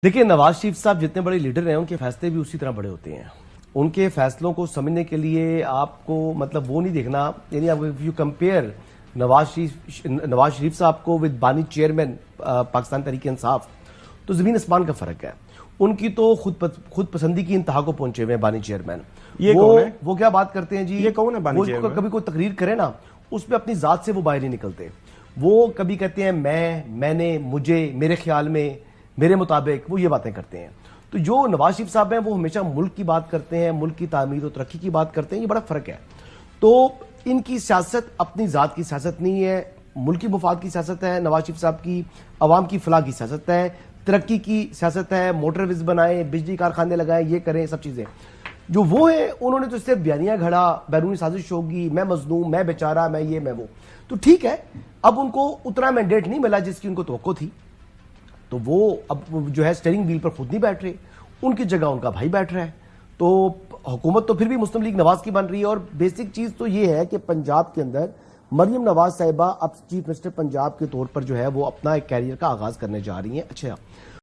دیکھیں نواز شریف صاحب جتنے بڑے لیڈر ہیں ان کے فیصلے بھی اسی طرح بڑے ہوتے ہیں. ان کے فیصلوں کو سمجھنے کے لیے آپ کو مطلب وہ نہیں دیکھنا, یعنی آپ یو کمپیئر نواز شریف صاحب کو ود بانی چیئرمین پاکستان تحریک انصاف, تو زمین اسمان کا فرق ہے. ان کی تو خود پسندی کی انتہا کو پہنچے ہوئے ہیں بانی چیئرمین. وہ کیا بات کرتے ہیں جی, یہ کون ہے بانی چیئرمین؟ کبھی کوئی تقریر کرے نا اس پہ اپنی ذات سے وہ باہر نہیں نکلتے. وہ کبھی کہتے ہیں میں نے, مجھے, میرے خیال میں, میرے مطابق, وہ یہ باتیں کرتے ہیں. تو جو نواز شریف صاحب ہیں وہ ہمیشہ ملک کی بات کرتے ہیں, ملک کی تعمیر و ترقی کی بات کرتے ہیں. یہ بڑا فرق ہے. تو ان کی سیاست اپنی ذات کی سیاست نہیں ہے, ملکی مفاد کی سیاست ہے. نواز شریف صاحب کی عوام کی فلاح کی سیاست ہے, ترقی کی سیاست ہے, موٹر ویز بنائیں, بجلی کارخانے لگائیں, یہ کریں, سب چیزیں. جو وہ ہیں انہوں نے تو صرف بیانیاں گھڑا, بیرونی سازش ہوگی, میں مظلوم, میں بیچارہ, میں یہ, میں وہ. تو ٹھیک ہے, اب ان کو اتنا مینڈیٹ نہیں ملا جس کی ان کو توقع تھی, تو وہ اب جو ہے اسٹیئرنگ ویل پر خود نہیں بیٹھ رہے, ان کی جگہ ان کا بھائی بیٹھ رہا ہے. تو حکومت تو پھر بھی مسلم لیگ نواز کی بن رہی ہے. اور بیسک چیز تو یہ ہے کہ پنجاب کے اندر مریم نواز صاحبہ اب چیف منسٹر پنجاب کے طور پر جو ہے وہ اپنا ایک کیریئر کا آغاز کرنے جا رہی ہیں. اچھا,